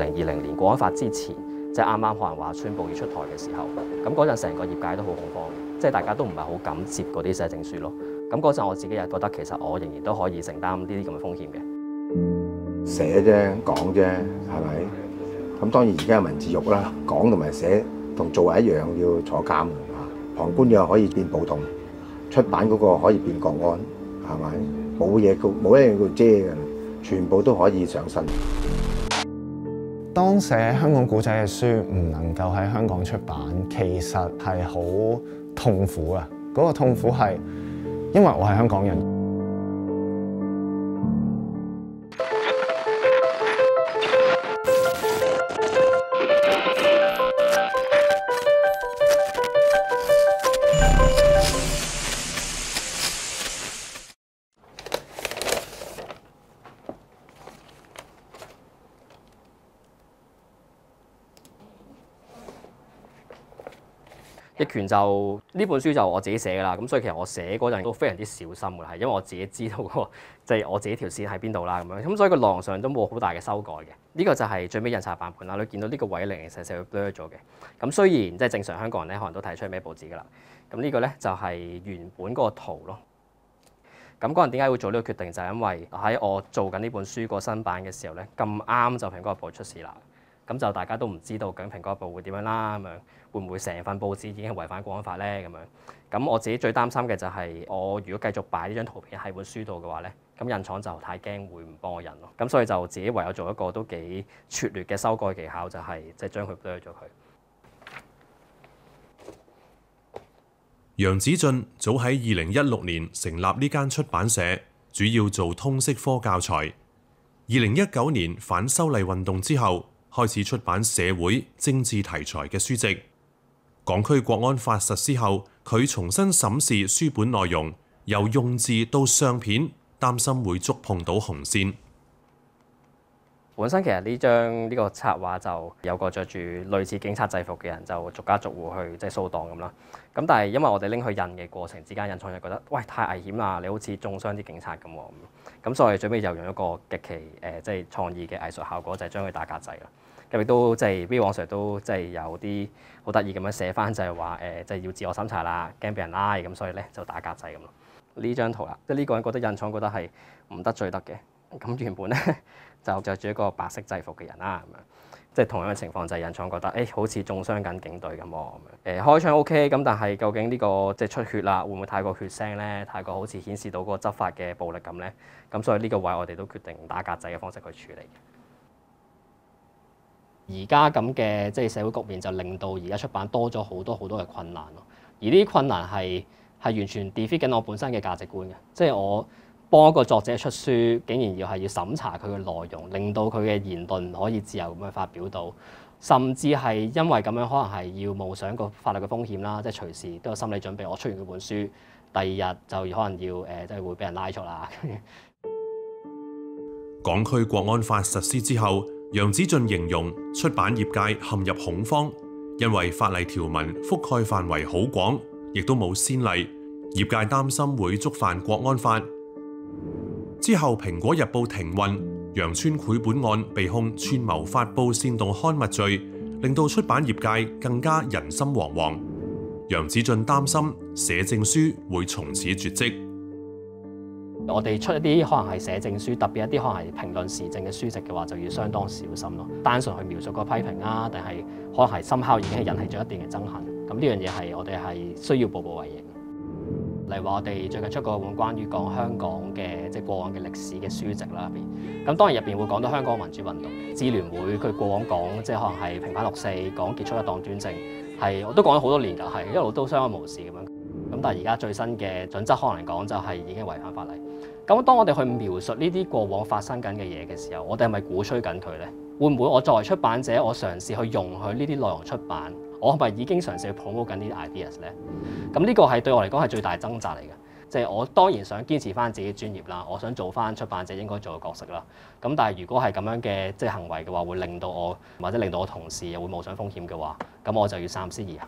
2020年國安法之前，即係啱啱可能話宣布要出台嘅時候，咁嗰陣成個業界都好恐慌，即係大家都唔係好敢接嗰啲寫證書咯。咁嗰陣我自己又覺得其實我仍然都可以承擔呢啲咁嘅風險嘅。寫啫，講啫，係咪？咁當然而家有文字獄啦，講同埋寫同做係一樣，要坐監嘅。旁觀又可以變暴動，出版嗰個可以變國安，係咪？冇一樣叫遮嘅，全部都可以上身。當寫香港古仔嘅書唔能夠喺香港出版，其實係好痛苦啊！嗰個痛苦係因為我係香港人。逆權就呢本書就我自己寫㗎啦，咁所以其實我寫嗰陣都非常之小心㗎，係因為我自己知道個即係我自己條線喺邊度啦，咁所以個內容上都冇好大嘅修改嘅。呢個就係最尾印刷版本啦，你見到呢個位零零舍舍 blur 咗嘅。咁雖然即係正常香港人咧，可能都睇出係咩報紙㗎啦。咁呢個咧就係原本嗰個圖咯。咁嗰陣點解會做呢個決定？就係因為喺我做緊呢本書個新版嘅時候咧，咁啱就蘋果日報出事啦。咁就大家都唔知道究竟蘋果日報會點樣啦，咁樣會唔會成份報紙已經係違反國安法咧？咁樣咁我自己最擔心嘅就係我如果繼續擺呢張圖片喺本書度嘅話咧，咁印廠就太驚會唔幫我印咯。咁所以就自己唯有做一個都幾拙劣嘅修改技巧，就係即係將佢 blur 咗佢。楊子俊早喺2016年成立呢間出版社，主要做通識科教材。2019年反修例運動之後，開始出版社會政治題材嘅書籍。港區國安法實施後，佢重新審視書本內容，由用字到相片，擔心會觸碰到紅線。本身其實呢個插畫就有個着住類似警察制服嘅人，就逐家逐戶去即係掃蕩咁啦。咁但係因為我哋拎去印嘅過程之間，印廠就覺得喂太危險啦，你好似中傷啲警察咁喎。咁所以最尾就用一個極其即係創意嘅藝術效果，就係將佢打格仔啦。咁亦都即係 V 網上都即係有啲好得意咁樣寫翻，就係話即係要自我審查啦，驚俾人拉咁，所以咧就打格仔咁咯。呢張圖啦，即係呢個人覺得印廠覺得係唔得罪得嘅。咁原本咧就着住一個白色制服嘅人啦，咁樣即係同樣嘅情況就係印廠覺得好似中傷緊警隊咁喎。開槍 OK，咁但係究竟呢個即係出血啦，會唔會太過血腥咧？太過好似顯示到嗰個執法嘅暴力咁咧？咁所以呢個位我哋都決定打格仔嘅方式去處理。而家咁嘅即係社會局面就令到而家出版多咗好多嘅困難咯。而呢啲困難係完全 defeat 緊我本身嘅價值觀嘅，即係我幫一個作者出書，竟然要審查佢嘅內容，令到佢嘅言論可以自由咁樣發表到，甚至係因為咁樣可能係要冒上個法律嘅風險啦，即係隨時都有心理準備。我出完嗰本書，第二日就可能要即係會俾人拉咗啦。港區國安法實施之後，楊子俊形容出版業界陷入恐慌，因為法例條文覆蓋範圍好廣，亦都冇先例，業界擔心會觸犯國安法。之後《蘋果日報》停運，楊村繪本案被控串謀發布煽動刊物罪，令到出版業界更加人心惶惶。楊子俊擔心寫證書會從此絕跡。我哋出一啲可能係寫證書，特別一啲可能係評論時政嘅書籍嘅話，就要相當小心咯。單純去描述個批評啊，定係可能係深刻已經係引起咗一定嘅憎恨。咁呢樣嘢係我哋係需要步步為營。例如話我哋最近出過一本關於講香港嘅即係過往嘅歷史嘅書籍啦入邊。咁當然入邊會講到香港民主運動、支聯會佢過往講即係可能係平反六四、講結束一黨專政，係我都講咗好多年㗎，係一路都相安無事咁樣。咁但係而家最新嘅準則可能嚟講就係已經違反法例。咁當我哋去描述呢啲過往發生緊嘅嘢嘅時候，我哋係咪鼓吹緊佢咧？會唔會我作為出版者，我嘗試去容許呢啲內容出版，我係咪已經嘗試去 promote 緊呢啲 ideas 咧？咁呢個係對我嚟講係最大掙扎嚟嘅。即係我當然想堅持翻自己專業啦，我想做翻出版者應該做嘅角色啦。咁但係如果係咁樣嘅即係行為嘅話，會令到我或者令到我同事又會冒上風險嘅話，咁我就要三思而行啦。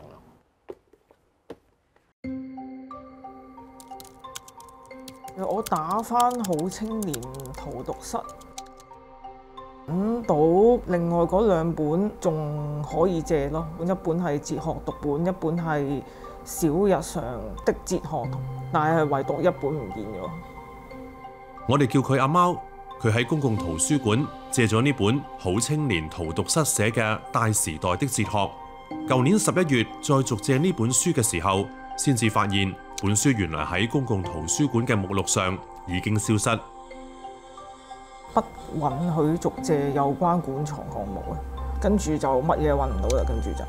我打返好青年荼毒室，揾到另外嗰2本仲可以借咯，一本係哲學讀本，一本係小日常的哲學，但係唯獨一本唔見咗。我哋叫佢阿貓，佢喺公共圖書館借咗呢本《好青年荼毒室》寫嘅《大時代的哲學》。舊年11月再續借呢本書嘅時候，先至發現本書原來喺公共圖書館嘅目錄上已經消失。不允許續借有關館藏項目啊，跟住就乜嘢揾唔到啦，跟住就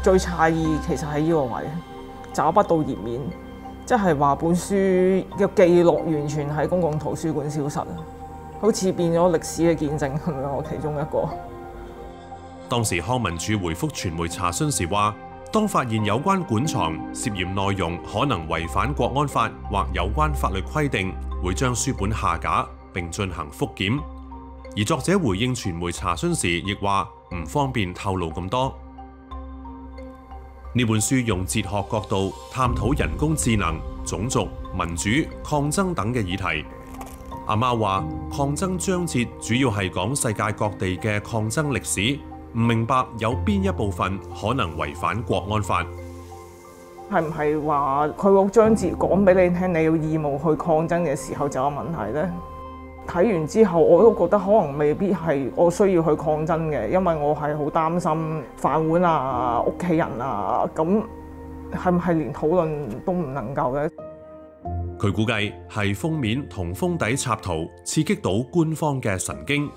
最詫異其實係呢個位找不到頁面，即係話本書嘅記錄完全喺公共圖書館消失啊，好似變咗歷史嘅見證咁樣。我其中一個。當時康文署回覆傳媒查詢時話，當發現有關館藏涉嫌內容可能違反國安法或有關法律規定，會將書本下架並進行復檢。而作者回應傳媒查詢時亦話唔方便透露咁多。呢本書用哲學角度探討人工智能、種族、民主、抗爭等嘅議題。阿貓話抗爭章節主要係講世界各地嘅抗爭歷史，唔明白有邊一部分可能違反國安法。係唔係話佢個章節講俾你聽，你要義務去抗爭嘅時候就有問題呢？睇完之後我都覺得可能未必係我需要去抗爭嘅，因為我係好擔心飯碗啊、屋企人啊，咁係唔係連討論都唔能夠呢？佢估計係封面同封底插圖刺激到官方嘅神經。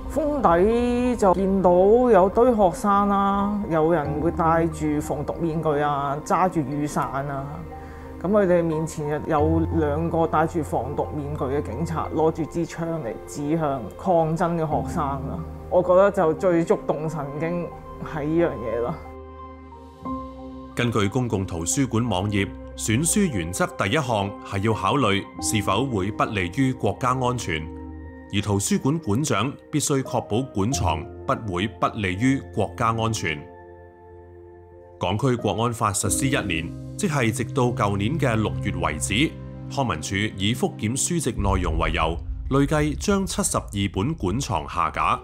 封底就見到有堆學生啦，有人會戴住防毒面具啊，揸住雨傘啊。咁佢哋面前有2個戴住防毒面具嘅警察，攞住支槍嚟指向抗爭嘅學生啦。我覺得就最觸動神經係呢樣嘢咯。根據公共圖書館網頁，選書原則第一項係要考慮是否會不利於國家安全，而圖書館館長必須確保館藏不會不利於國家安全。港區國安法實施1年，即係直到舊年嘅6月為止，康文署以復檢書籍內容為由，累計將72本館藏下架。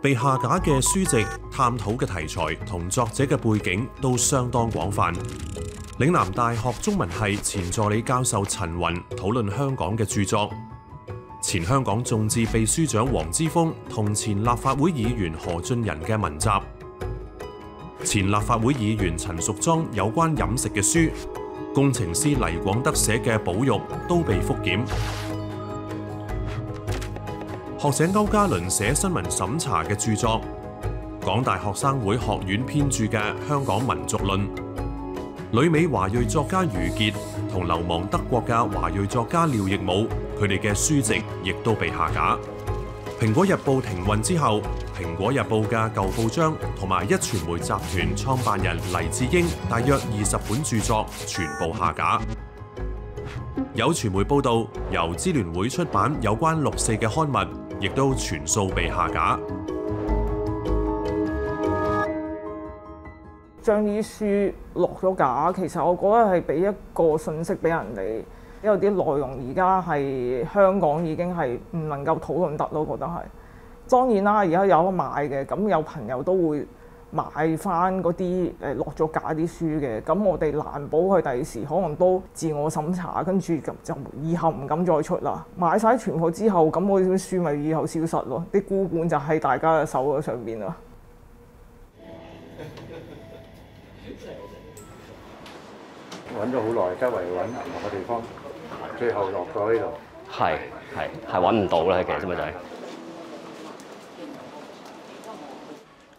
被下架嘅書籍探討嘅題材同作者嘅背景都相當廣泛。嶺南大學中文系前助理教授陳雲討論香港嘅著作，前香港眾志秘書長黃之鋒同前立法會議員何俊仁嘅文集，前立法會議員陳淑莊有關飲食嘅書，工程師黎廣德寫嘅保育都被復檢。學者歐嘉倫寫新聞審查嘅著作，港大學生會學院編著嘅《香港民族論》，旅美華裔作家余傑同流亡德國嘅華裔作家廖亦武，佢哋嘅書籍亦都被下架。蘋果日報停運之後，蘋果日報嘅舊報章同埋壹傳媒集團創辦人黎智英大約20本著作全部下架。有傳媒報道，由支聯會出版有關6四嘅刊物，亦都全數被下架。將啲書落咗架，其實我覺得係俾一個信息俾人哋，因為啲內容而家係香港已經係唔能夠討論得咯，覺得係。當然啦，而家有得買嘅，咁有朋友都會買翻嗰啲落咗架啲書嘅，咁我哋難保佢第時可能都自我審查，跟住就以後唔敢再出啦。買晒全部之後，咁我啲書咪以後消失咯，啲孤本就喺大家嘅手上邊啦。揾咗好耐，周圍揾唔同嘅地方，最後落咗呢度。係揾唔到啦，其實咪就係。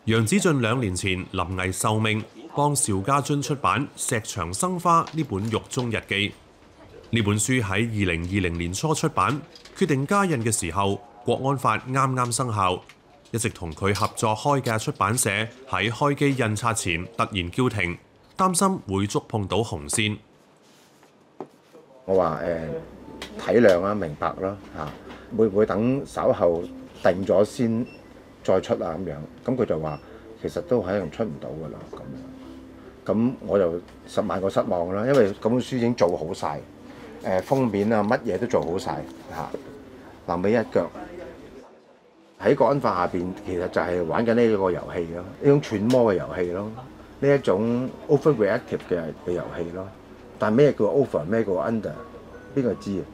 楊子俊2年前臨危受命，幫邵家臻出版《石牆生花》呢本獄中日記。呢本書喺2020年初出版，決定加印嘅時候，國安法啱啱生效。一直同佢合作開嘅出版社喺開機印刷前突然叫停，擔心會觸碰到紅線。我話體諒啦，明白啦嚇，會唔會等稍後定咗先再出啊咁樣？咁佢就話其實都係出唔到噶啦咁樣。咁我就10萬個失望啦，因為嗰本書已經做好晒，封面啊乜嘢都做好晒嚇。臨尾一腳。喺國安法下邊，其實就係玩緊呢一個遊戲咯，呢種揣摩嘅遊戲咯，呢一種 overreactive 嘅遊戲咯。但咩叫 over， 咩叫 under， 邊個知啊？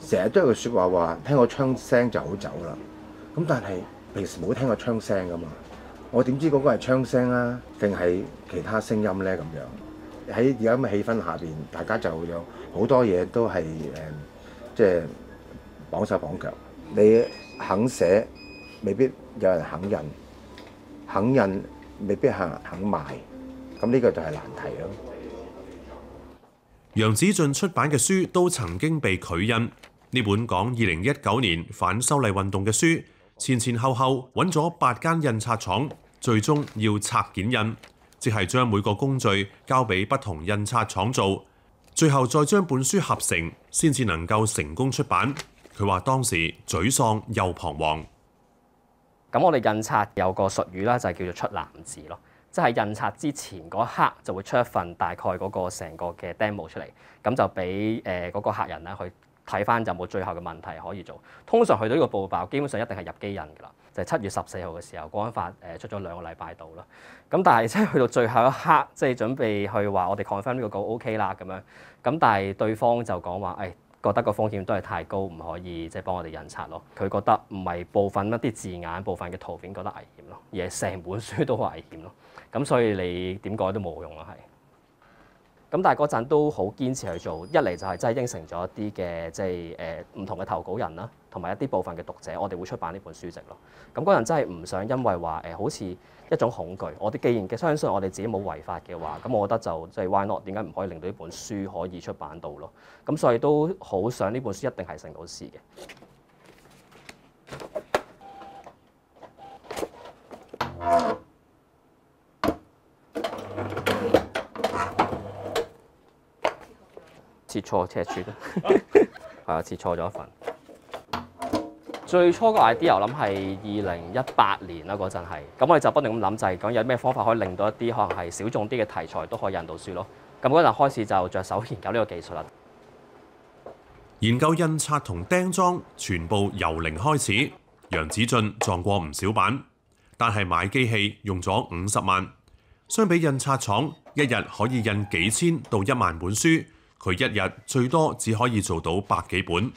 成日都有句説話聽過槍聲就好走啦。咁但係平時冇聽過槍聲噶嘛，我點知嗰個係槍聲啊，定係其他聲音咧？咁樣喺而家咁嘅氣氛下邊，大家就有好多嘢都係即係綁手綁腳。你肯寫，未必有人肯印；肯印，未必係肯賣。咁呢個就係難題咯。楊子俊出版嘅書都曾經被拒印。呢本講2019年反修例運動嘅書，前後揾咗8間印刷廠，最終要拆件印，即係將每個工序交俾不同印刷廠做，最後再將本書合成，先至能夠成功出版。佢話當時沮喪又彷徨。咁我哋印刷有個術語啦，就係叫做出藍字咯，即係印刷之前嗰一刻就會出一份大概嗰個成個嘅 demo 出嚟，咁就俾嗰個客人咧去睇翻有冇最後嘅問題可以做。通常去到呢個報爆，基本上一定係入機印㗎啦，就係7月14號嘅時候，國安法出咗2個禮拜度啦。咁但係即係去到最後一刻，即係準備去話我哋 confirm 呢個稿 OK 啦咁樣，咁但係對方就講話覺得個風險都係太高，唔可以即係幫我哋印刷咯。佢覺得唔係部分一啲字眼、部分嘅圖片覺得危險咯，而係成本書都危險咯。咁所以你點改都冇用咯，係。咁但係嗰陣都好堅持去做，一嚟就係真係應承咗一啲嘅即係唔同嘅投稿人啦，同埋一啲部分嘅讀者，我哋會出版呢本書籍咯。咁嗰陣真係唔想因為話好似一種恐懼，我哋既然相信我哋自己冇違法嘅話，咁我覺得就即係 why not？ 點解唔可以令到呢本書可以出版到咯？咁所以都好想呢本書一定係成到事嘅。切錯尺寸係啊，切錯咗一份。最初個 idea 我諗係2018年啦，嗰陣係，咁我哋就不斷咁諗，就係講有咩方法可以令到一啲可能係小眾啲嘅題材都可以印到書咯。咁嗰陣開始就着手研究呢個技術啦。研究印刷同釘裝全部由零開始，楊子俊撞過唔少板，但係買機器用咗50萬，相比印刷廠一日可以印幾千到1萬本書，佢一日最多只可以做到100幾本。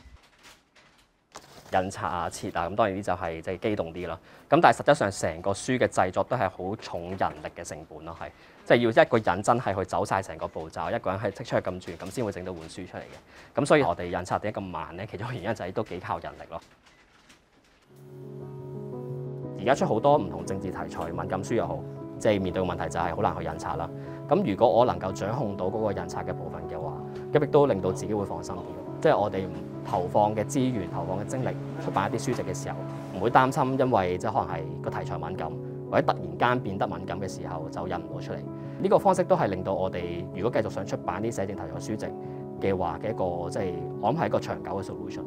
印刷啊、切啊，咁當然呢就係即係機動啲啦。咁但係實質上成個書嘅製作都係好重人力嘅成本咯，係即係要一個人真係去走晒成個步驟，一個人係即出去撳住，咁先會整到本書出嚟嘅。咁所以我哋印刷點解咁慢咧？其中原因就係都幾靠人力咯。而家出好多唔同政治題材敏感書又好，即係面對嘅問題就係好難去印刷啦。咁如果我能夠掌控到嗰個印刷嘅部分嘅話，咁亦都令到自己會放心啲。即係我哋投放嘅資源、投放嘅精力出版一啲書籍嘅時候，唔會擔心因為即係可能係個題材敏感，或者突然間變得敏感嘅時候就印唔到出嚟。呢個方式都係令到我哋如果繼續想出版啲寫政題材書籍嘅話嘅一個即係我諗係一個長久嘅 solution。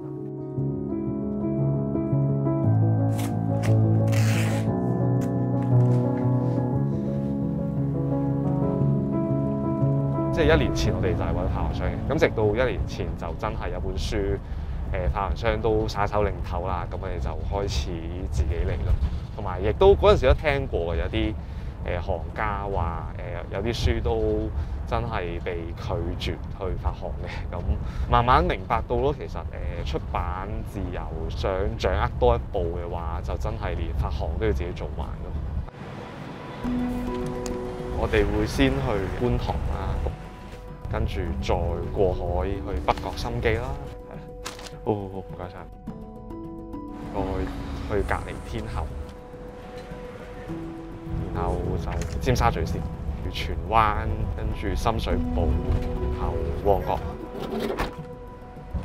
即係1年前我哋就係揾發行商嘅，咁直到1年前就真係有本書，發行商都耍手擰頭啦，咁我哋就開始自己嚟咯。同埋亦都嗰陣時都聽過有啲行家話有啲書都真係被拒絕去發行嘅，咁慢慢明白到咯，其實出版自由想掌握多一步嘅話，就真係連發行都要自己做埋咯。我哋會先去觀塘啦。跟住再過海去北角心記啦，好，唔該晒。再去隔離天后，然後就尖沙咀線，荃灣，跟住深水埗，然後旺角。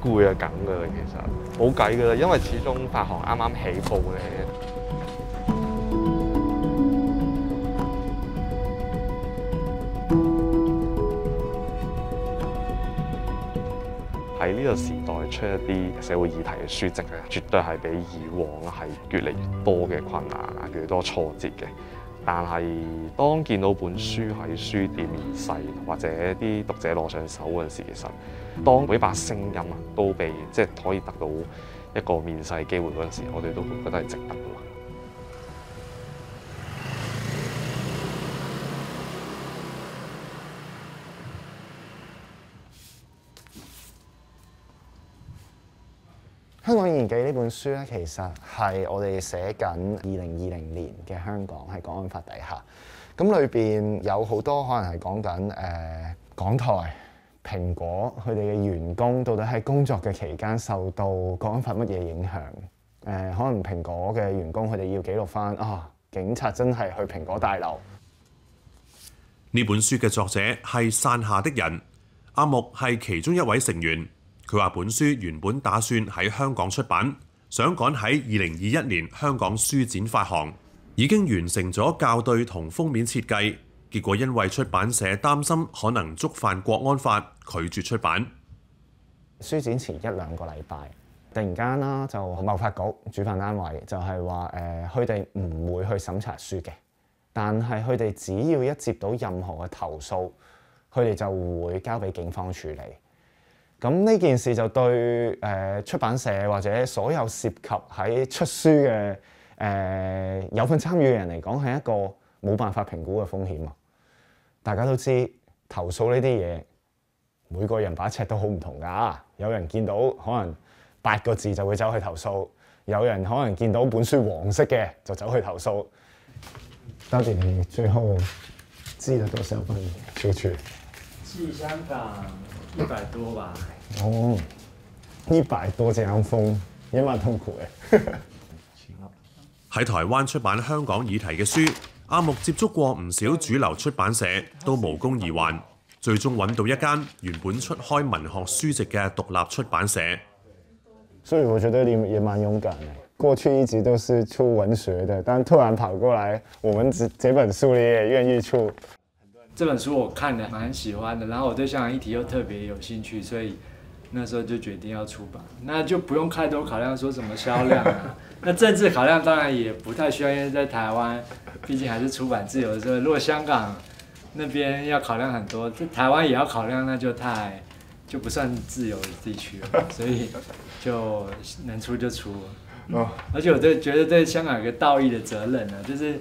攰啊梗㗎啦，其實冇計㗎啦，因為始終發行啱啱起步咧。喺呢個時代出一啲社會議題嘅書籍咧，絕對係比以往係越嚟越多嘅困難啊，越嚟越多挫折嘅。但係當見到本書喺書店面世，或者啲讀者攞上手嗰陣時，其實當每一把聲音啊都被即係可以得到一個面世機會嗰陣時，我哋都會覺得係值得㗎嘛。《香港現記》呢本書咧，其實係我哋寫緊2020年嘅香港喺國安法底下，咁裏邊有好多可能係講緊港台、蘋果佢哋嘅員工到底喺工作嘅期間受到國安法乜嘢影響？可能蘋果嘅員工佢哋要記錄返警察真係去蘋果大樓。呢本書嘅作者係傘下的人，阿木係其中一位成員。佢話：本書原本打算喺香港出版，想趕喺2021年香港書展發行，已經完成咗校對同封面設計，結果因為出版社擔心可能觸犯國安法，拒絕出版。書展前1-2個禮拜，突然間啦，就貿發局主辦單位就係話佢哋唔會去審查書嘅，但係佢哋只要一接到任何嘅投訴，佢哋就會交俾警方處理。咁呢件事就對出版社或者所有涉及喺出書嘅有份參與嘅人嚟講，係一個冇辦法評估嘅風險啊！大家都知投訴呢啲嘢，每個人把尺都好唔同㗎。有人見到可能8個字就會走去投訴，有人可能見到本書黃色嘅就走去投訴。到底你最後寄了多少本出去？寄香港100多吧。哦，100多這樣封，也蠻痛苦嘅。喺台灣出版香港議題嘅書，阿木接觸過唔少主流出版社，都無功而還，最終揾到一間原本出開文學書籍嘅獨立出版社。所以我覺得你也蠻勇敢嘅。過去一直都是出文學的，但突然跑過來，我們這本書你也願意出。這本書我看了蠻喜歡的，然後我對香港議題又特別有興趣，所以那時候就決定要出版。那就不用太多考量，說什麼銷量啊。那政治考量當然也不太需要，因為在台灣，畢竟還是出版自由的時候。如果香港那邊要考量很多，台灣也要考量，那就不算自由地區了，所以就能出就出。而且我覺得對香港有個道義的責任啊，就是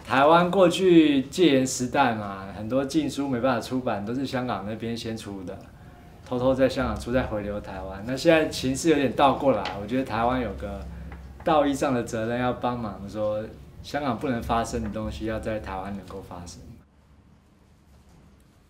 台灣過去戒嚴時代嘛，很多禁書沒辦法出版，都是香港那邊先出的，偷偷在香港出，再回流台灣。那現在情勢有點倒過來，我覺得台灣有個道義上的責任，要幫忙說香港不能發生的東西，要在台灣能夠發生。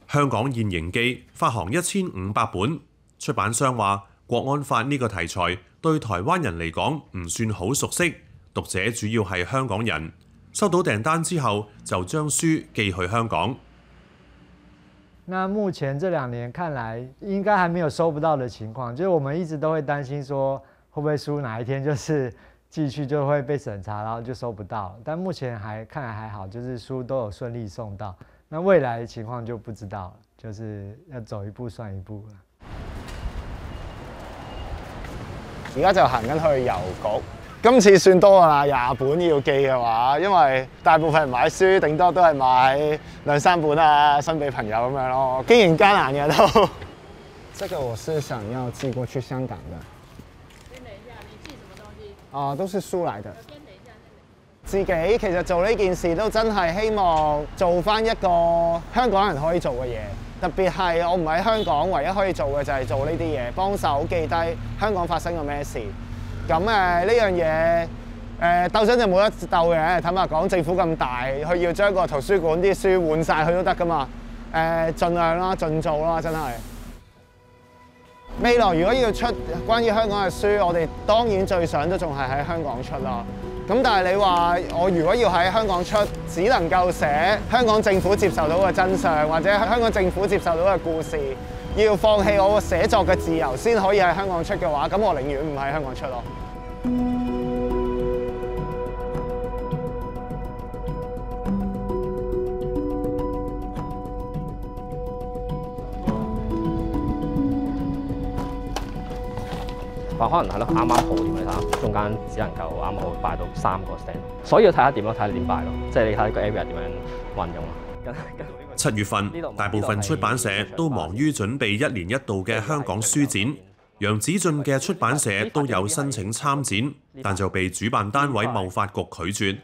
香港現形記發行1500本，出版商話國安法呢個題材對台灣人嚟講唔算好熟悉，讀者主要係香港人。收到訂單之後，就將書寄去香港。那目前這2年看來，應該還沒有收不到的情況，就是我們一直都會擔心說，會不會書哪一天就是寄去就會被審查，然後就收不到。但目前看來還好，就是書都有順利送到。那未來的情況就不知道了，就是要走一步算一步了。而家就行緊去郵局。今次算多啦，20本要寄嘅話，因為大部分人買書，頂多都係買2-3本啊，分俾朋友咁樣咯。經營艱難嘅都。這個我是想要寄過去香港的。先等一下，你寄什麼東西？哦，都是書來的。先等一下，自己其實做呢件事都真係希望做返一個香港人可以做嘅嘢，特別係我唔喺香港，唯一可以做嘅就係做呢啲嘢，幫手記低香港發生過咩事。咁呢樣嘢鬥爭就冇得鬥嘅，坦白講，政府咁大，佢要將個圖書館啲書換晒佢都得噶嘛。盡量啦，盡做啦，真係。未來如果要出關於香港嘅書，我哋當然最想都仲係喺香港出啦。咁但係你話我如果要喺香港出，只能夠寫香港政府接受到嘅真相，或者香港政府接受到嘅故事。要放棄我寫作嘅自由先可以喺香港出嘅話，咁我寧願唔喺香港出咯。可能係咯，啱啱好點你睇下，中間只能夠啱好擺到3個 stand， 所以要睇下點咯，睇下你點擺咯，即係你睇個 area 點樣運用咯。7月份，大部分出版社都忙於準備1年1度嘅香港書展，楊子俊嘅出版社都有申請參展，但就被主辦單位貿發局拒絕。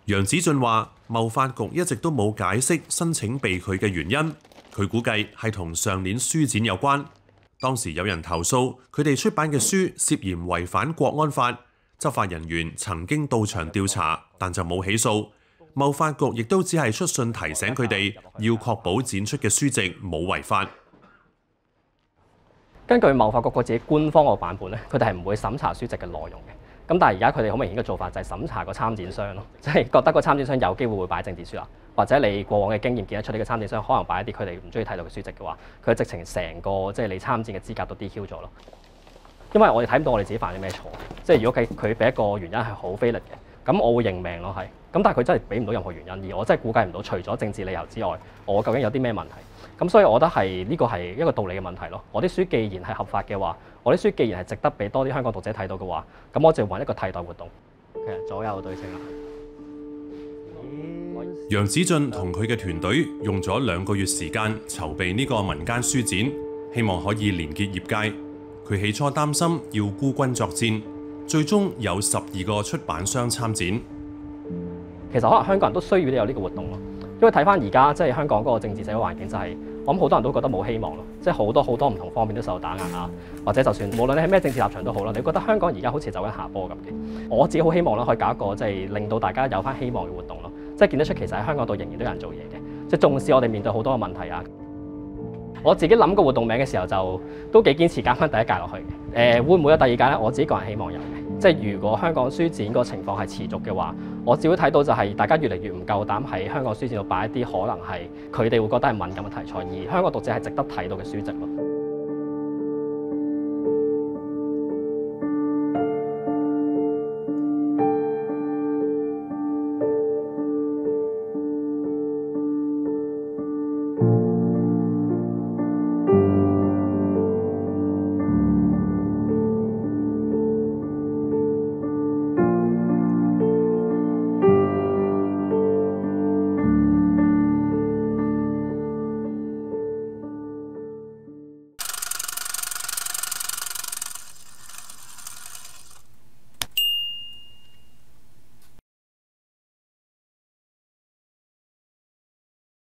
楊子俊話：貿發局一直都冇解釋申請被拒嘅原因，佢估計係同上年書展有關。當時有人投訴佢哋出版嘅書涉嫌違反國安法，執法人員曾經到場調查，但就冇起訴。貿發局亦都只係出信提醒佢哋要確保展出嘅書籍冇違法。根據貿發局自己官方個版本咧，佢哋係唔會審查書籍嘅內容嘅。咁但係而家佢哋好明顯嘅做法就係審查個參展商咯，即係覺得個參展商有機會會擺政治書啦，或者你過往嘅經驗見得出呢個參展商可能擺一啲佢哋唔中意睇到嘅書籍嘅話，佢直情成個即係你參展嘅資格都 DQ 咗咯。因為我哋睇唔到我哋自己犯咗咩錯，即係如果佢俾一個原因係好非力嘅，咁我會認命咯係。咁但係佢真係俾唔到任何原因，而我真係估計唔到，除咗政治理由之外，我究竟有啲咩問題？咁所以我覺得係呢個係一個道理嘅問題咯。我啲書既然係合法嘅話，我啲書既然係值得俾多啲香港讀者睇到嘅話，咁我就要揾一個替代活動。其實左右對稱啦。楊子俊同佢嘅團隊用咗2個月時間籌備呢個民間書展，希望可以連結業界。佢起初擔心要孤軍作戰，最終有12個出版商參展。其實可能香港人都需要有呢個活動咯，因為睇翻而家即係香港嗰個政治社會環境就係、我諗好多人都覺得冇希望咯，即係好多唔同方面都受到打壓啊，或者就算無論你係咩政治立場都好啦，你覺得香港而家好似走緊下坡咁嘅。我自己好希望啦，可以搞一個即係令到大家有翻希望嘅活動咯，即係見得出其實喺香港度仍然都有人做嘢嘅，即係縱使我哋面對好多嘅問題啊。我自己諗個活動名嘅時候就都幾堅持揀翻第一屆落去嘅。會唔會有第二屆呢？我自己個人希望有嘅。即係如果香港書展個情況係持續嘅話，我只會睇到就係大家越嚟越唔夠膽喺香港書展度擺一啲可能係佢哋會覺得係敏感嘅題材，而香港讀者係值得睇到嘅書籍咯。